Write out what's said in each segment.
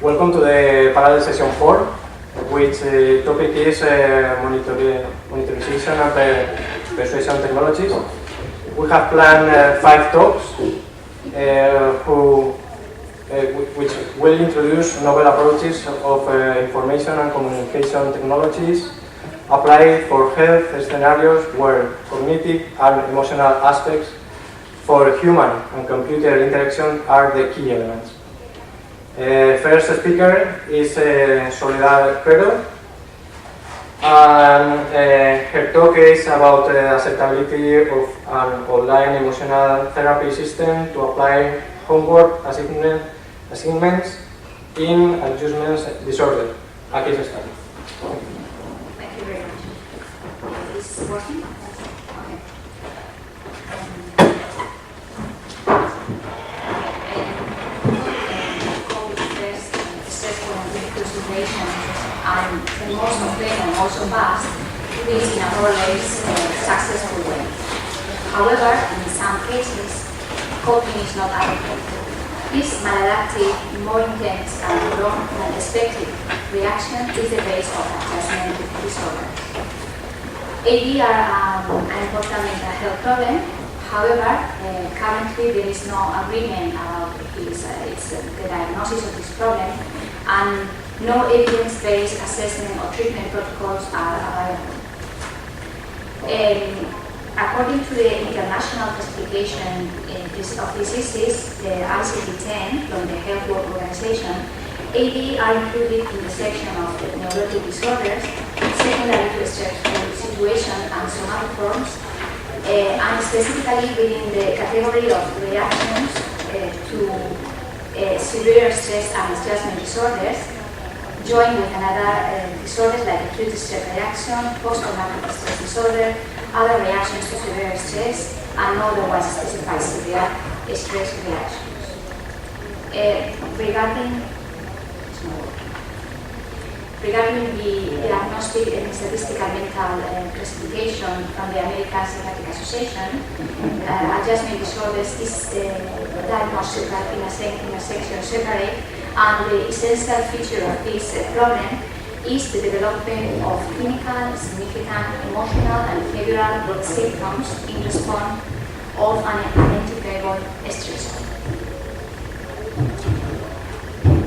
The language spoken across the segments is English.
Welcome to the parallel session 4, which topic is monetization and persuasion technologies. We have planned 5 talks which will introduce novel approaches of information and communication technologies applied for health scenarios where cognitive and emotional aspects for human and computer interaction are the key elements. First speaker is Soledad Querol, and her talk is about the acceptability of an online emotional therapy system to apply homework assignments in adjustment disorder, a case study. Thank you very much. Is this working? And the most complex and also vast is in a more or less successful way. However, in some cases, coping is not adequate. This maladaptive, more intense and prolonged than expected reaction is the base of adjustment disorder. AD are an important mental health problem. However, currently there is no agreement about the diagnosis of this problem, and no evidence-based assessment or treatment protocols are available. According to the international classification of diseases, the ICD-10 from the Health World Organization, AD are included in the section of neurotic disorders, secondary to stressful situations and somatic forms, and specifically within the category of reactions to severe stress and adjustment disorders, joined with another disorders like acute stress reaction, post-traumatic stress disorder, other reactions to severe stress, and otherwise specified severe stress reactions. Regarding the diagnostic and statistical mental classification from the American Psychiatric Association, adjustment disorders is diagnosed in a section separate, and the essential feature of this problem is the development of clinical, significant, emotional, and behavioral symptoms in response of an identifiable stressor.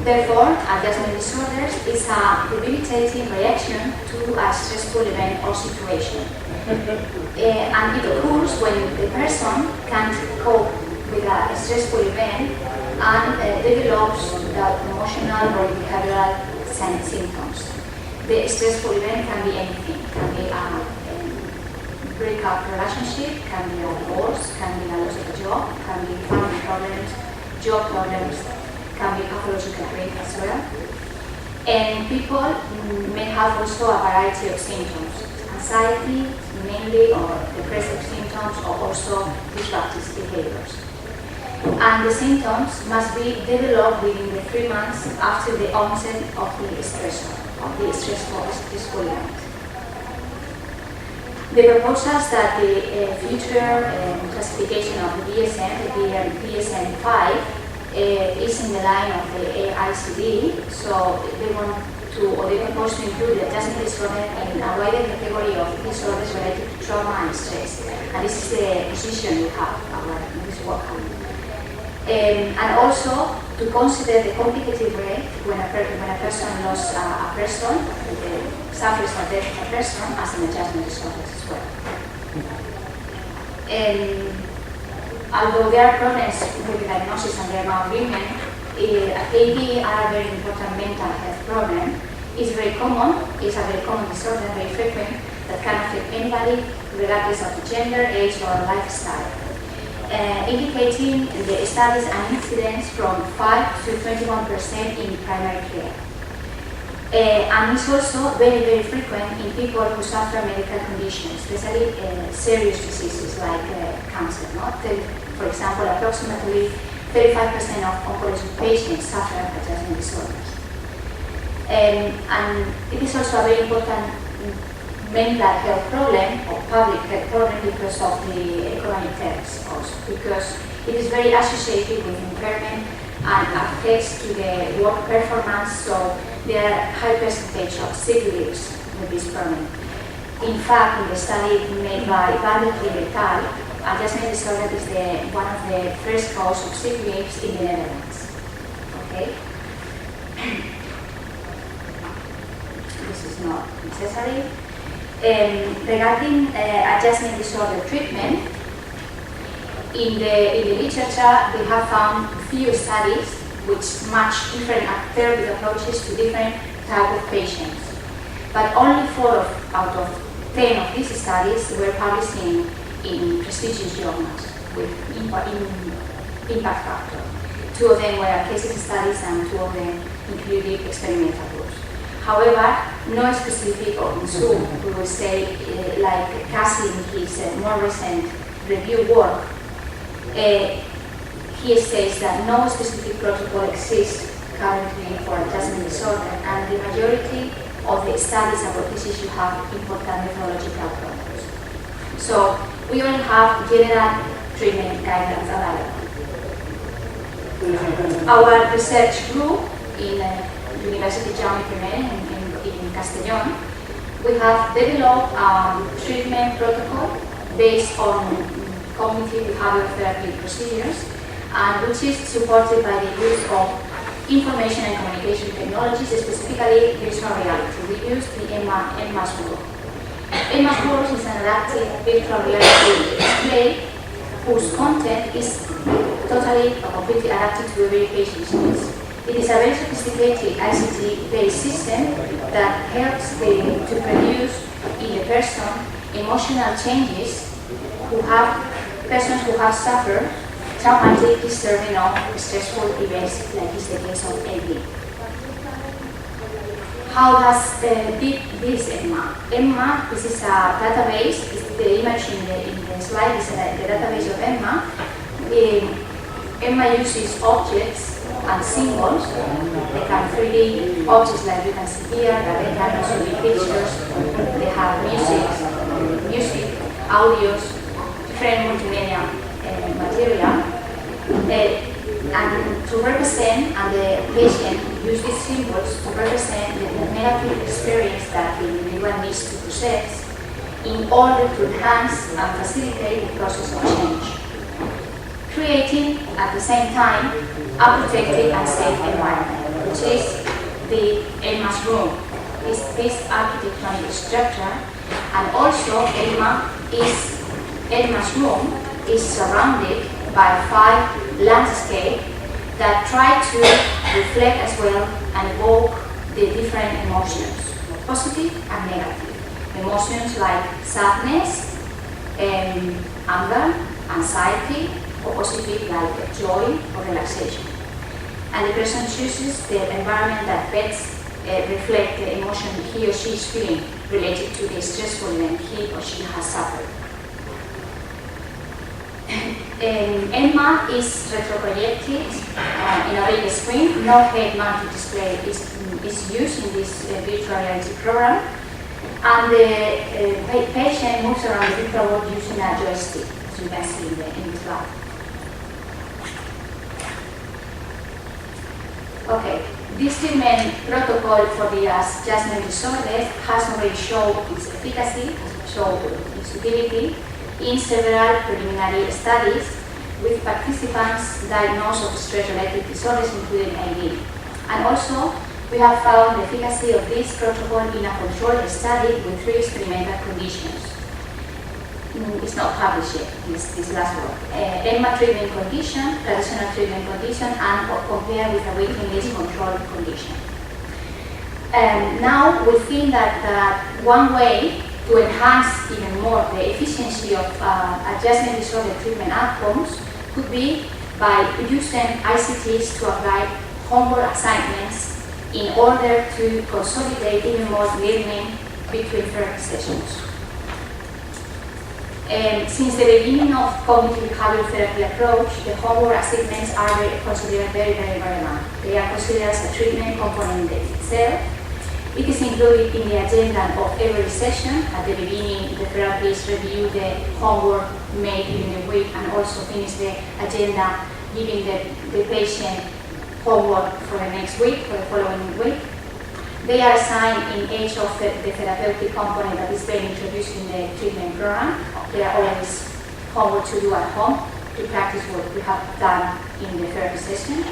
Therefore, adjustment disorders is a debilitating reaction to a stressful event or situation. And it occurs when the person can't cope with a stressful event and develops the emotional or behavioral symptoms. The stressful event can be anything. It can be a breakup relationship, can be a divorce, can be a loss of a job, can be family problems, job problems, can be pathological grief as well. And people may have also a variety of symptoms. Anxiety, mainly, or depressive symptoms, or also disruptive behaviors. And the symptoms must be developed within the 3 months after the onset of the stressor, of the stressful event. The proposals that the future classification of the DSM, the DSM-5, is in the line of the ICD, so they propose to include the adjustment disorder in a wider category of disorders related to trauma and stress. And this is the position we have in this work. And also to consider the complicated rate when a person loses a person, suffers from death of a person as an adjustment disorder as well. Although there are problems with the diagnosis and there are no agreement, AD are a very important mental health problem. It's a very common disorder, very frequent, that can affect anybody regardless of the gender, age, or lifestyle. Indicating the studies and incidence from 5 to 21% in primary care. And it's also very, very frequent in people who suffer medical conditions, especially serious diseases like cancer. For example, approximately 35% of oncology patients suffer adjustment disorders. And it is also a very important mental health problem or public health problem because of the economic terms also, because it is very associated with impairment and affects to the work performance, so there are high percentage of sick leaves with this problem. In fact, in the study made by Vanderklee et al., adjustment disorder is one of the first causes of sick leaves in the Netherlands. Okay? This is not necessary. Regarding adjustment disorder treatment, in the literature we have found few studies which match different therapy approaches to different types of patients. But only 4 out of 10 of these studies were published in prestigious journals with impact factor. 2 of them were case studies and 2 of them included experimental groups. However, no specific, or in Zoom, we will say, like Cassie in his more recent review work, he states that no specific protocol exists currently for adjustment disorder, and the majority of the studies about this issue have important methodological problems. So we only have general treatment guidelines available. Our research group in University Jaume I in Castellón, we have developed a treatment protocol based on cognitive behavioral therapy procedures, and which is supported by the use of information and communication technologies, specifically virtual reality. We use the EMMA's World. EMMA's World is an adaptive virtual reality display whose content is totally or completely adapted to every patient's needs. It is a very sophisticated ICT-based system that helps to produce in the person emotional changes persons who have suffered traumatic, disturbing, or stressful events, like is the case of AD. How does this EMMA? EMMA, this is a database. The image in the slide is the database of EMMA. EMMA uses objects and symbols. They can 3D objects like you can see here, but they can also be pictures. They have music, audios, different multimedia material. And to represent, and the patient use these symbols to represent the negative experience that the individual needs to process in order to enhance and facilitate the process of change, creating at the same time a protected and safe environment, which is the EMMA's room. This architectonic structure, and also EMMA's room is surrounded by 5 landscapes that try to reflect as well and evoke the different emotions, positive and negative. Emotions like sadness, anger, anxiety, or positive like joy or relaxation. And the person chooses the environment that best reflects the emotion he or she is feeling related to the stressful event he or she has suffered. EMMA is retroprojected in a big screen. No head-mounted display is used in this virtual reality program, and the patient moves around the virtual world using a joystick, as you can see in the slide. Okay, this treatment protocol for the adjustment disorder has already shown its efficacy, shown its utility in several preliminary studies with participants diagnosed with stress-related disorders, including AD. And also, we have found the efficacy of this protocol in a controlled study with 3 experimental conditions. It's not published yet, this last one. EMMA treatment condition, traditional treatment condition, and compared with a waiting list control condition. Now, we think that one way to enhance even more the efficiency of adjustment disorder treatment outcomes could be by using ICTs to apply homework assignments in order to consolidate even more learning between therapy sessions. Since the beginning of cognitive behavioral therapy approach, the homework assignments are considered very, very relevant. They are considered as a treatment component in itself. It is included in the agenda of every session. At the beginning, the therapist review the homework made during the week and also finish the agenda, giving the patient homework for the next week, for the following week. They are assigned in each of the therapeutic component that is being introduced in the treatment program. There are always homework to do at home to practice what we have done in the therapy session.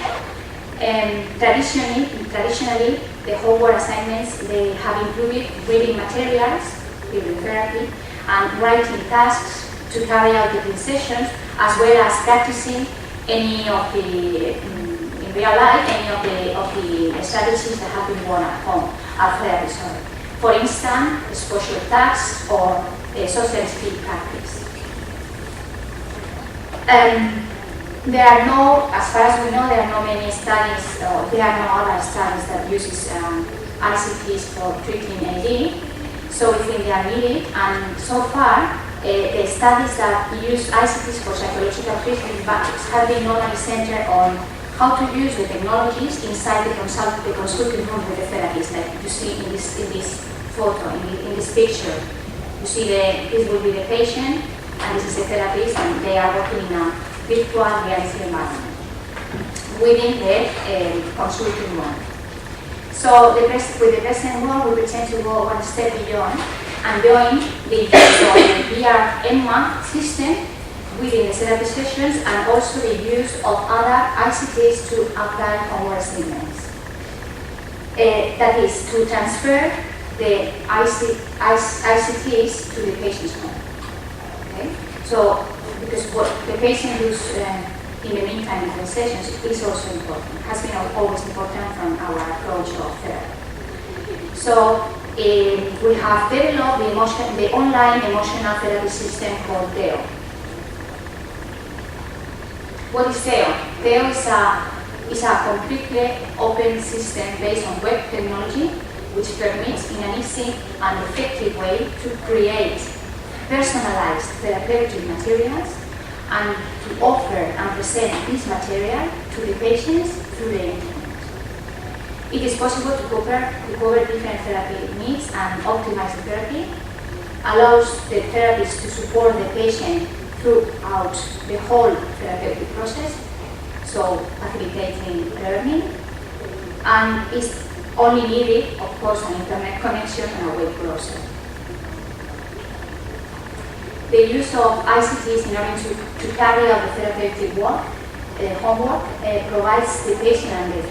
And traditionally, the homework assignments, they have included reading materials, during therapy, and writing tasks to carry out the sessions, as well as practicing any of the, in real life, any of the strategies that have been worn at home, at therapy, sorry. For instance, exposure tasks or social skill practice. There are no, as far as we know, there are no many studies, or there are no other studies that uses ICTs for treating AD, so we think they are needed. And so far, the studies that use ICTs for psychological treatment have been normally centered on how to use the technologies inside the consulting room with the therapist, like you see in this photo, in this picture. You see this will be the patient, and this is the therapist, and they are working in a virtual reality environment within the consulting room. So with the present one, we pretend to go one step beyond and join the use of the VR-EMMA system within the therapy sessions, and also the use of other ICTs to apply homework assignments. That is, to transfer the ICTs to the patient's home. Okay? So, because what the patient does in the meantime in the sessions is also important, has been always important from our approach of therapy. So, we have developed the online emotional therapy system called THEO. What is THEO? THEO is a completely open system based on web technology, which permits in an easy and effective way to create personalized therapeutic materials and to offer and present this material to the patients through the internet. It is possible to cover different therapy needs and optimize the therapy, allows the therapist to support the patient throughout the whole therapeutic process, so facilitating learning, and is only needed, of course, an internet connection and a web browser. The use of ICTs in order to carry out the therapeutic work, homework, provides the patient and the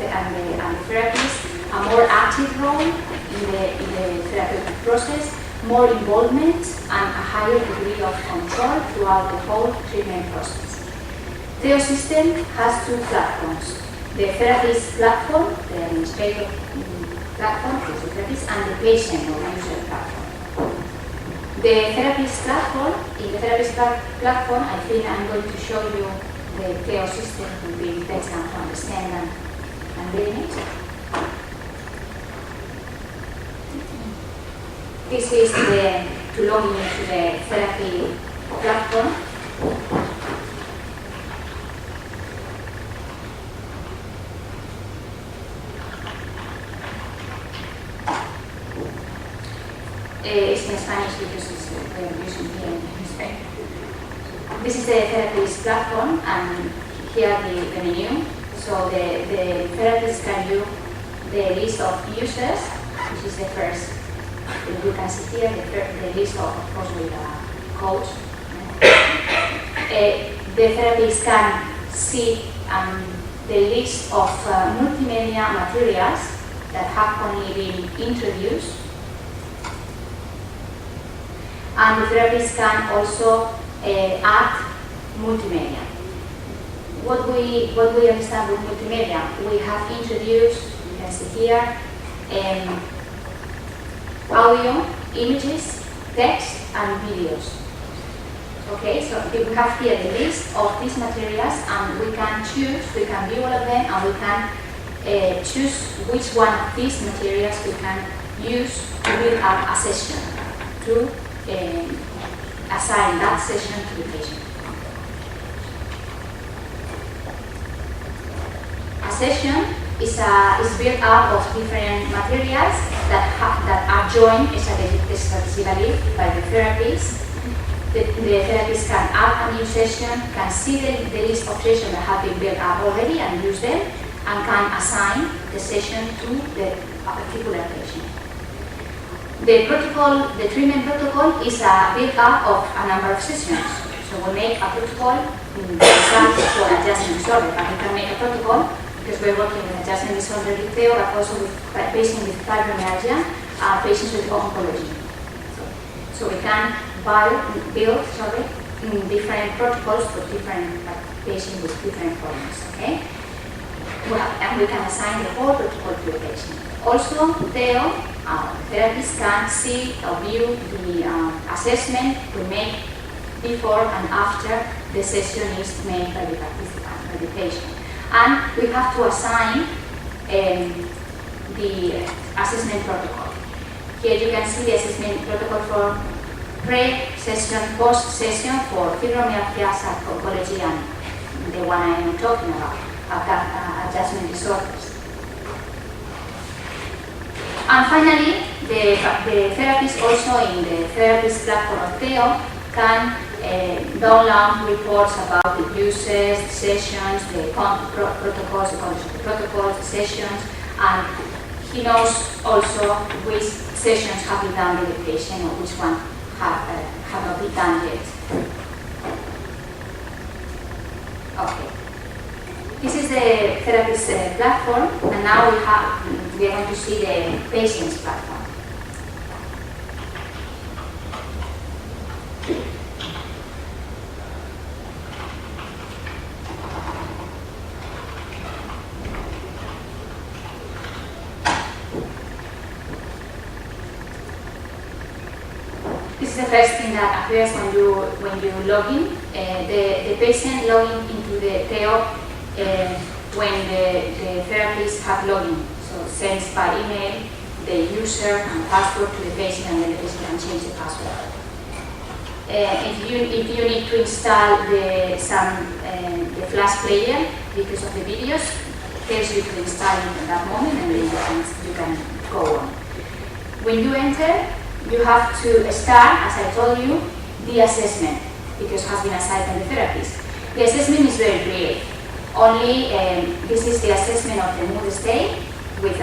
therapist a more active role in the therapeutic process, more involvement, and a higher degree of control throughout the whole treatment process. THEO system has two platforms: the therapist platform, the administrator platform, the therapist, and the patient or user platform. The therapist platform, in the therapist platform, I think I'm going to show you the THEO system will be better to understand and reading it. This is to log into the therapy platform. It's in Spanish because we are using here in Spain. This is the therapist platform, and here the menu. So the therapist can view the list of users, which is the first. You can see here the list of course, with a code. The therapist can see the list of multimedia materials that have only been introduced. And the therapist can also add multimedia. What we understand with multimedia, we have introduced, you can see here, audio, images, text, and videos. Okay, so we have here the list of these materials, and we can choose, we can view all of them, and we can choose which one of these materials we can use to build up a session, to assign that session to the patient. A session is built up of different materials that are joined strategically by the therapist. The therapist can add a new session, can see the list of sessions that have been built up already and use them, and can assign the session to a particular patient. The treatment protocol is a build-up of a number of sessions. So we make a protocol for adjustment disorder, but we can make a protocol because we're working with adjustment disorder with Theo, but also with patients with fibromyalgia, patients with oncology. So we can build different protocols for different patients with different problems. Okay, and we can assign the whole protocol to the patient. Also, Theo, therapists can see or view the assessment we make before and after the session is made by the participant, by the patient. And we have to assign the assessment protocol. Here you can see the assessment protocol for pre-session, post-session for fibromyalgia, oncology, and the one I am talking about, adjustment disorders. And finally, the therapist also in the therapist platform of Theo can download reports about the uses, the sessions, the protocols, the sessions, and he knows also which sessions have been done with the patient or which one have not been done yet. Okay. This is the therapist platform, and now we are going to see the patient's platform. This is the first thing that appears when you log in. The patient logging into the Theo when the therapists have login. So sends by email the user and password to the patient, and then the patient can change the password. If you need to install the Flash player because of the videos, it tells you to install it at that moment, and then you can go on. When you enter, you have to start, as I told you, the assessment, because it has been assigned by the therapist. The assessment is very brief. Only this is the assessment of the mood state with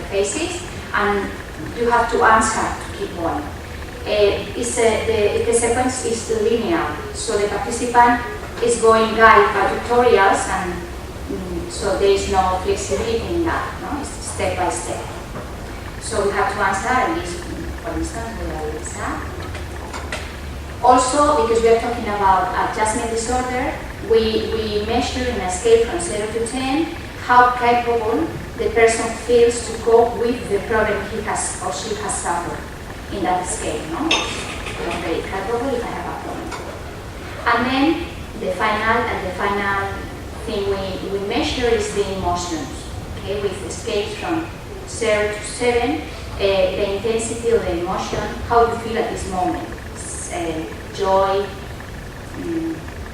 phases, and you have to answer to keep going. The sequence is linear, so the participant is going guided by tutorials, and so there is no flexibility in that. No? It's step by step. So we have to answer, and this, for instance, we are Lisa. Also, because we are talking about adjustment disorder, we measure in a scale from 0 to 10 how capable the person feels to cope with the problem he has or she has suffered in that scale. No? I'm very capable if I have a problem. And then the final thing we measure is the emotions. Okay, with the scales from 0 to 7, the intensity of the emotion, how you feel at this moment. Joy,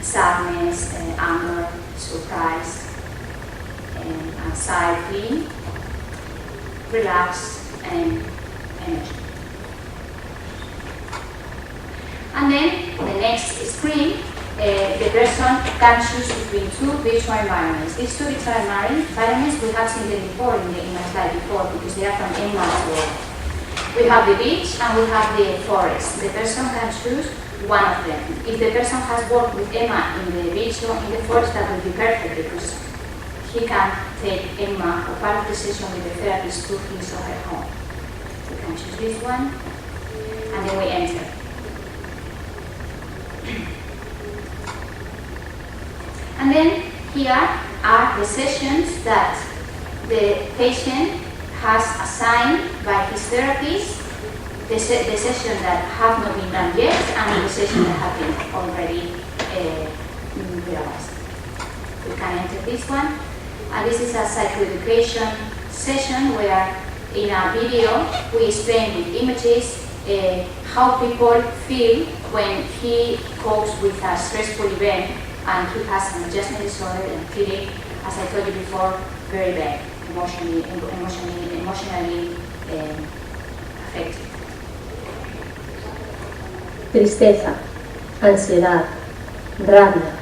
sadness, anger, surprise, anxiety, relaxed, and energy. And then the next screen, the person can choose between two virtual environments. These two virtual environments we have seen them before in the slide before, because they are from Emma's world. We have the beach and we have the forest. The person can choose one of them. If the person has worked with Emma in the beach or in the forest, that would be perfect, because he can take Emma or part of the session with the therapist to his or her home. We can choose this one, and then we enter. And then here are the sessions that the patient has assigned by his therapist, the sessions that have not been done yet, and the sessions that have been already realized. We can enter this one, and this is a psychoeducation session where in a video we explain with images how people feel when he copes with a stressful event and he has an adjustment disorder and feeling, as I told you before, very bad, emotionally affected. Tristeza, ansiedad, rabia,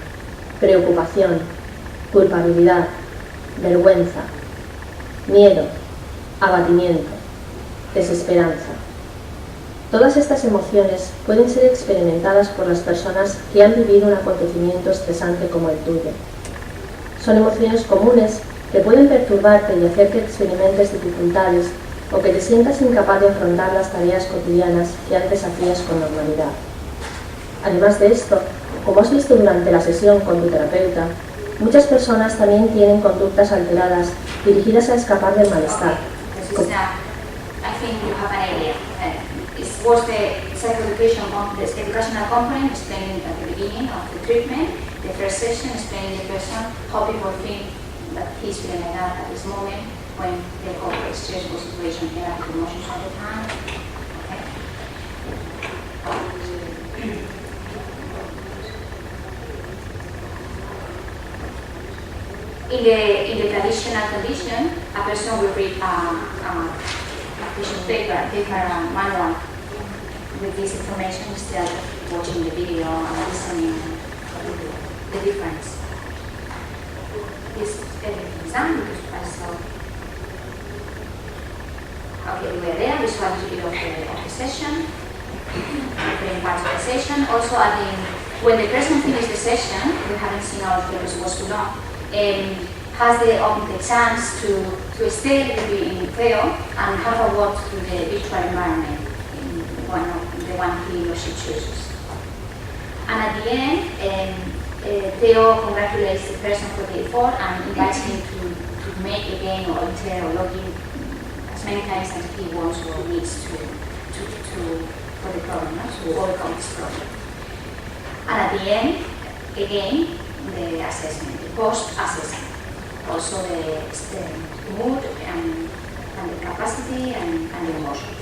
preocupación, culpabilidad, vergüenza, miedo, abatimiento, desesperanza. Todas estas emociones pueden ser experimentadas por las personas que han vivido un acontecimiento estresante como el tuyo. Son emociones comunes que pueden perturbarte y hacer que experimentes dificultades o que te sientas incapaz de afrontar las tareas cotidianas que antes hacías con normalidad. Además de esto, como has visto durante la sesión con tu terapeuta, muchas personas también tienen conductas alteradas dirigidas a escapar del malestar. I think you have an idea. It was the educational component explaining at the beginning of the treatment, the first session explaining the person how people think that he's feeling like that at this moment when they go through a stressful situation, they have emotions all the time. In the traditional condition, a person will read a piece of paper manual with this information instead of watching the video and listening the difference. Is everything done? Because I saw. Okay, we are there. This was a bit of the session. Different parts of the session. Also, when the person finishes the session, we haven't seen all of it, it was too long. Has the chance to stay in Querol and have a walk through the virtual environment in the one he or she chooses. And at the end, Theo congratulates the person for the effort and invites him to make again or enter or log in as many times as he wants or needs to for the problem, to overcome this problem. And at the end, again, the assessment, the post-assessment. Also the mood and the capacity and the emotions.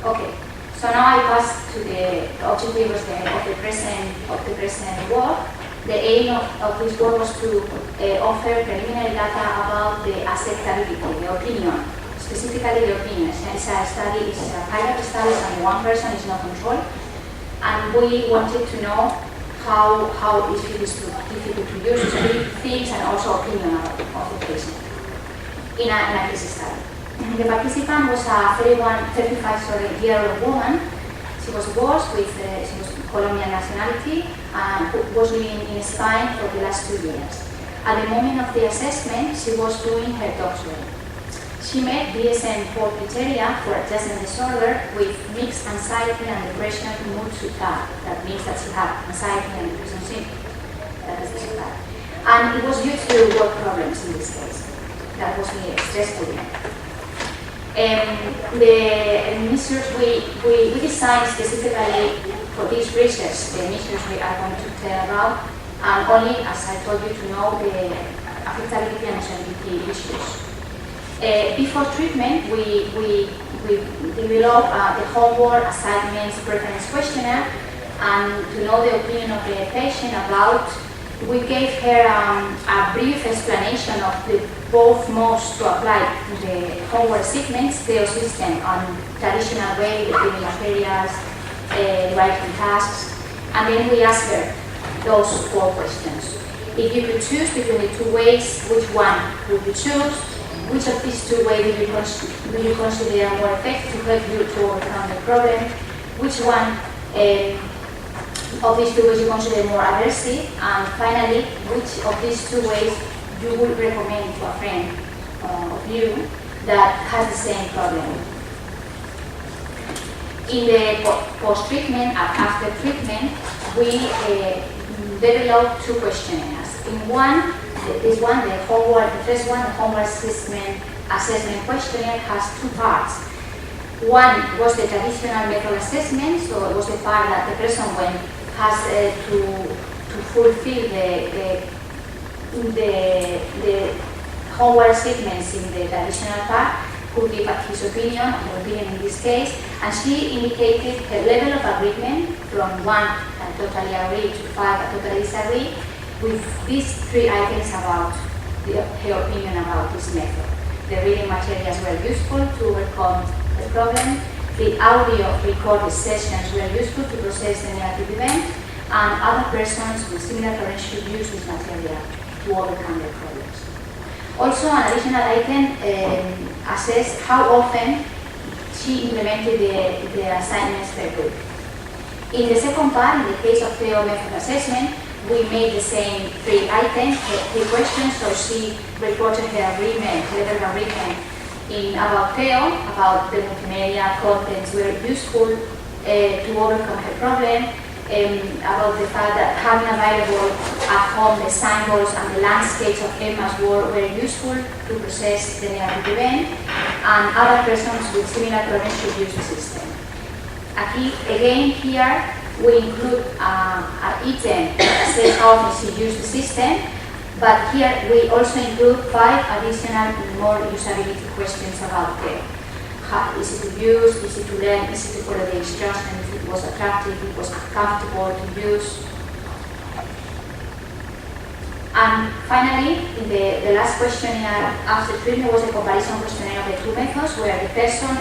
Okay, so now I pass to the objective of the present work. The aim of this work was to offer preliminary data about the acceptability, the opinion, specifically the opinion. It's a study, it's a pilot study, and one person is not controlled. And we wanted to know how it feels difficult to use things and also opinion of the patient in a case study. The participant was a 35-year-old woman. She was divorced with she was Colombian nationality and was living in Spain for the last 2 years. At the moment of the assessment, she was doing her doctorate. She met DSM-4 criteria for adjustment disorder with mixed anxiety and depression mood suicide. That means that she had anxiety and depression symptoms. That is the suicide. And it was due to work problems in this case. That was really stressful. The measures we designed specifically for this research, the measures we are going to tell about, and only, as I told you, to know the affectability and solubility issues. Before treatment, we developed the homework, assignments, preference questionnaire, and to know the opinion of the patient about, we gave her a brief explanation of the both modes to apply the homework segments, the system on traditional way, the giving materials, writing tasks, and then we asked her those 4 questions. If you could choose between the 2 ways, which one would you choose? Which of these 2 ways do you consider more effective to help you to overcome the problem? Which one of these 2 ways you consider more aversive? And finally, which of these 2 ways you would recommend to a friend of you that has the same problem? In the post-treatment and after treatment, we developed 2 questionnaires. In this one, the first one, the homework assessment questionnaire has 2 parts. One was the traditional method assessment, so it was the part that the person has to fulfill the homework segments in the traditional part, could give his opinion, or her opinion in this case, and she indicated her level of agreement from 1, I totally agree, to 5, I totally disagree, with these 3 items about her opinion about this method. The reading materials were useful to overcome the problem. The audio recorded sessions were useful to process the negative event, and other persons with similar problems should use this material to overcome their problems. Also, an additional item assessed how often she implemented the assignments per week. In the second part, in the case of Theo method assessment, we made the same 3 items, 3 questions, so she reported her agreement, level of agreement about Theo, about the multimedia contents were useful to overcome her problem, about the fact that having available at home the signboards and the landscapes of Emma's work were useful to process the negative event, and other persons with similar problems should use the system. Again, here we include an item that says how often she used the system, but here we also include 5 additional more usability questions about Theo. How easy to use, easy to learn, easy to follow the instructions, if it was attractive, if it was comfortable to use. And finally, in the last questionnaire after treatment was a comparison questionnaire of the 2 methods, where the person,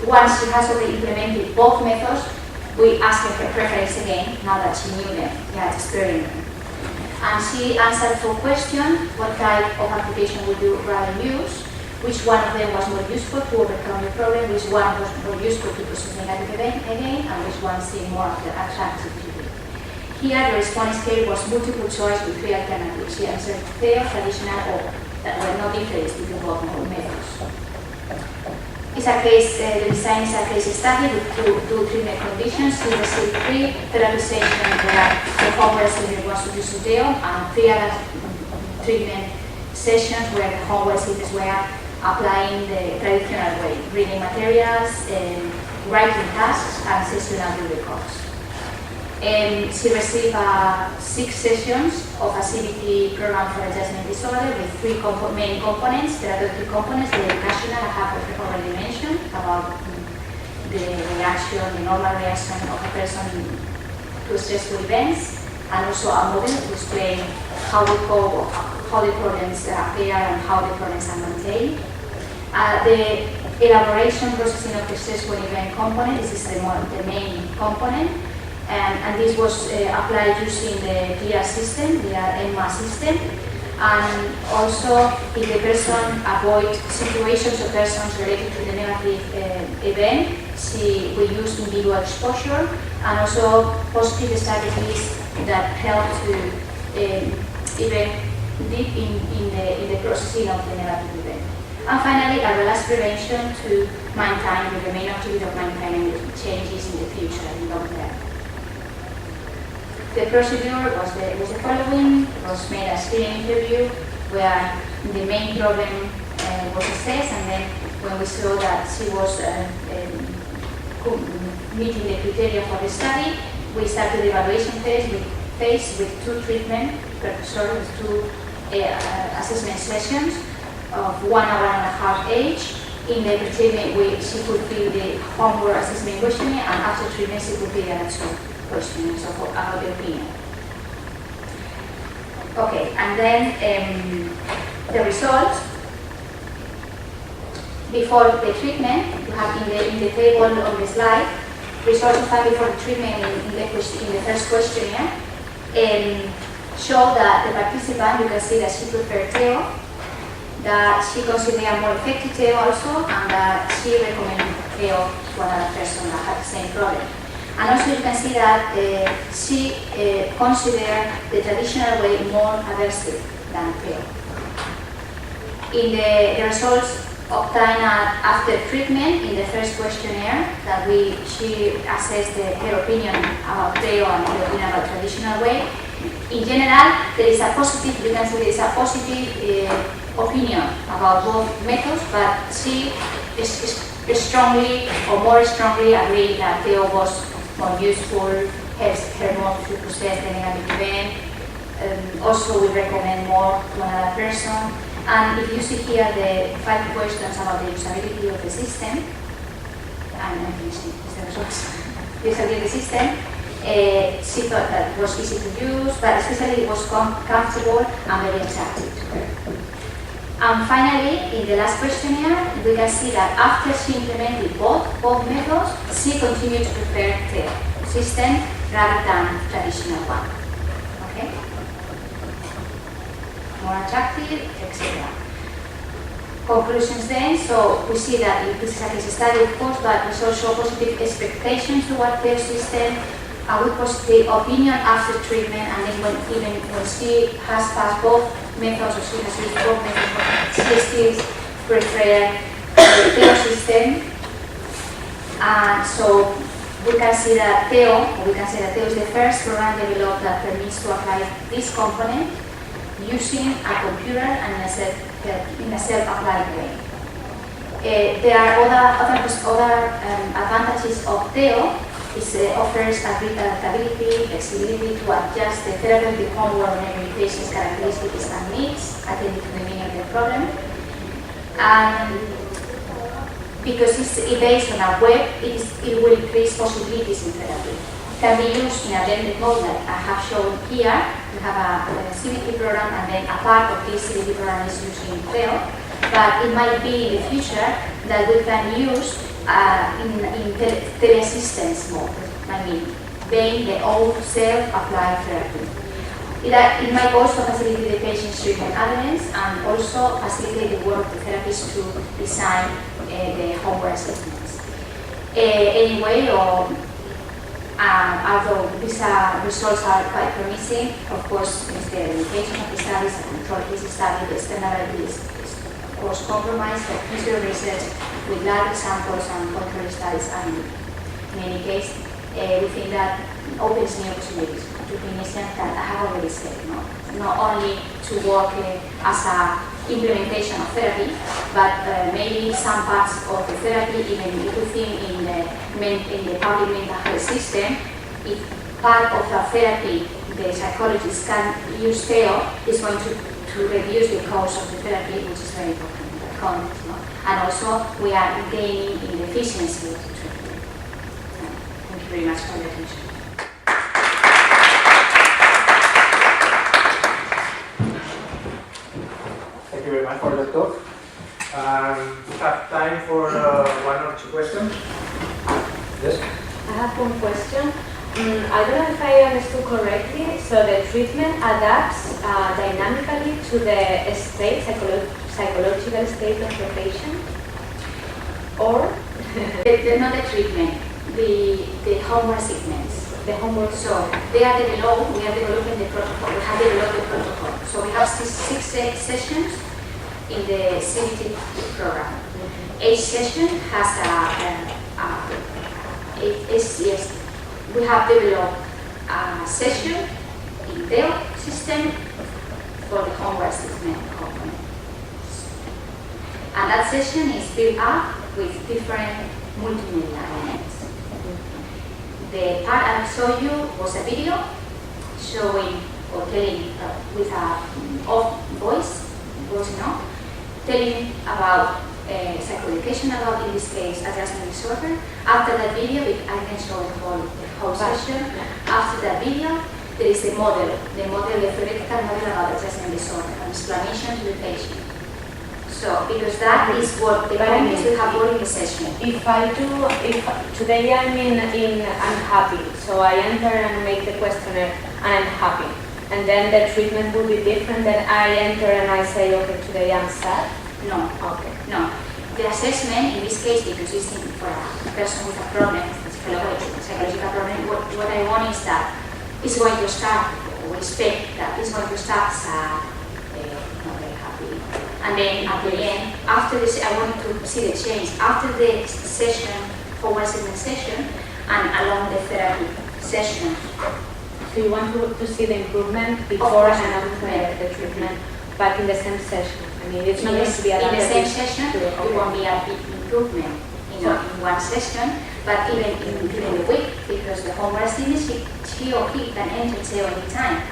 once she has already implemented both methods, we asked her preference again, now that she knew them, she had experience. And she answered 4 questions: what type of application would you rather use? Which one of them was more useful to overcome the problem? Which one was more useful to process negative event again? And which one seemed more attractive to you? Here, the response scale was multiple choice with 3 alternatives. She answered Theo, traditional, or that were not different between both methods. It's a case, the design is a case study with 2 treatment conditions. She received 3 therapy sessions where the homework student was using Theo, and 3 other treatment sessions where the homework students were applying the traditional way, reading materials, writing tasks, and sessional records. She received 6 sessions of a CBT program for adjustment disorder with 3 main components, therapeutic components, the educational, I have already mentioned, about the reaction, the normal reaction of a person to stressful events, and also a model to explain how we cope, how the problems appear and how the problems are maintained. The elaboration processing of the stressful event component, this is the main component. And this was applied using the DR system, the EMMA system. And also, if the person avoid situations or persons related to the negative event, we use individual exposure, and also positive strategies that help to even deep in the processing of the negative event. And finally, a relapse prevention to maintain the main objective of maintaining changes in the future in long term. The procedure was the following. It was made a screening interview where the main problem was assessed, and then when we saw that she was meeting the criteria for the study, we started the evaluation phase with 2 treatment, with 2 assessment sessions of 1 hour and a half each. In the treatment, she fulfilled the homework assessment questionnaire, and after treatment, she fulfilled the answer questions about the opinion. Okay, and then the results before the treatment. You have in the table on the slide results of time before the treatment in the first questionnaire show that the participant, you can see that she preferred Theo, that she considered a more effective Theo also, and that she recommended Theo to another person that had the same problem. And also you can see that she considered the traditional way more aversive than Theo. In the results obtained after treatment in the first questionnaire, that she assessed her opinion about Theo and her opinion about traditional way. In general, there is a positive, you can see there is a positive opinion about both methods, but she is strongly or more strongly agreed that Theo was more useful, helps her more to process the negative event. Also, we recommend more to another person. And if you see here the 5 questions about the usability of the system, and I'm finishing the results, usability of the system, she thought that it was easy to use, but especially it was comfortable and very attractive to her. And finally, in the last questionnaire, we can see that after she implemented both methods, she continued to prefer the system rather than traditional one. Okay? more attractive, etc. Conclusions then, so we see that this is a case study of course, but there's also positive expectations toward their system, a good positive opinion after treatment, and then when she has passed both methods, or she has used both methods, she still prefer their system. And so we can see that THEO is the first program developed that permits to apply this component using a computer and in a self-applied way. There are other advantages of THEO. It offers adaptability, flexibility to adjust the therapeutic homework on every patient's characteristics and needs, attending to the meaning of the problem. And because it's based on a web, it will increase possibilities in therapy. It can be used in a blended mode like I have shown here. We have a CBT program, and then a part of this CBT program is using THEO. But it might be in the future that we can use in teleassistance mode, being the old self-applied therapy. It might also facilitate the patient's treatment adherence and also facilitate the work of the therapist to design the homework assessments. Anyway, although these results are quite promising, of course, with the limitation of the studies, a control case study, the externality is of course compromised, but future research with large samples and control studies, and in any case, we think that opens new possibilities to clinicians that I have already said, not only to work as a implementation of therapy, but maybe some parts of the therapy, even if we think in the public mental health system, if part of the therapy the psychologists can use THEO, is going to reduce the cost of the therapy, which is very important in that context. And also, we are gaining in the efficiency of the treatment. Thank you very much for your attention. Thank you very much for the talk. We have time for one or two questions. Yes? I have one question. I don't know if I understood correctly. So the treatment adapts dynamically to the state, psychological state of the patient, or not the treatment, the homework segments. the homework. So they are developed. We are developing the protocol. We have developed the protocol. So we have six sessions in the CBT program. Each session has we have developed a session in their system for the homework assessment component. And that session is built up with different multimedia elements. The part I showed you was a video showing or telling with a off voice, telling about psychoeducation, about in this case adjustment disorder. After that video, I can show the whole session. After that video, there is the theoretical model about adjustment disorder, an explanation to the patient. So, because that is what the parents will have all in the session. If today I'm happy, so I enter and make the questionnaire and I'm happy, and then the treatment will be different. Then I enter and I say, okay, today I'm sad. No. Okay. No. The assessment in this case, because it's for a person with a problem, psychological problem, what I want is that it's going to start, or we expect that it's going to start sad, not very happy. And then at the end, after this, I want to see the change. After the session, forward assessment session, and along the therapy session. So you want to see the improvement before and after the treatment, but in the same session. I mean, it's not going to be in the same session, it won't be a big improvement, in one session, but even during the week, because the homework assessment, she or he can enter THEO any time,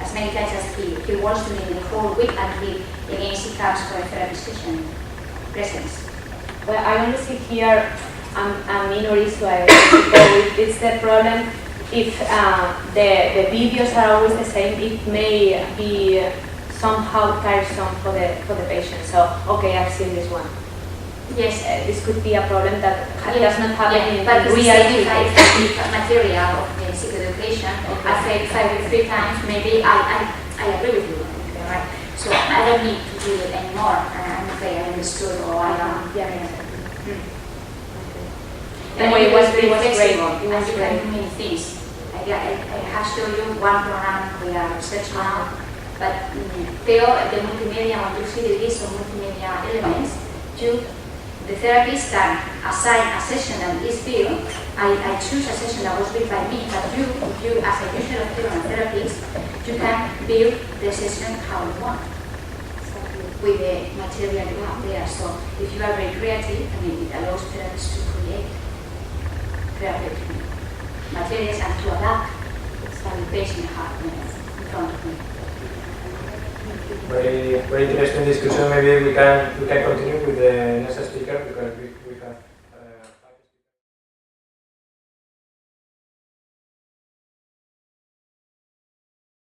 as many times as he wants to in the whole week until again she comes for a therapy session presence. Well, I only see here a minor issue. It's the problem if the videos are always the same. It may be somehow tiresome for the patient. So, okay, I've seen this one. Yes, this could be a problem that does not happen in but real life. Material of the psychoeducation, I read 5 or 3 times. Maybe I agree with you. right? So I don't need to do it anymore. I'm okay, I understood, or I don't. Anyway, it was great. Flexible, It was and you great. can do many things. I have shown you one program we are researching now, but the multimedia, when you see the list of multimedia elements, the therapist can assign a session that is built. I choose a session that was built by me, but you as a user of therapist, you can build the session how you want with the material you have there. So if you are very creative, I mean, it allows therapists to create therapeutic materials and to adapt what the patient has in front of me. Very interesting discussion. Maybe we can continue with the next speaker because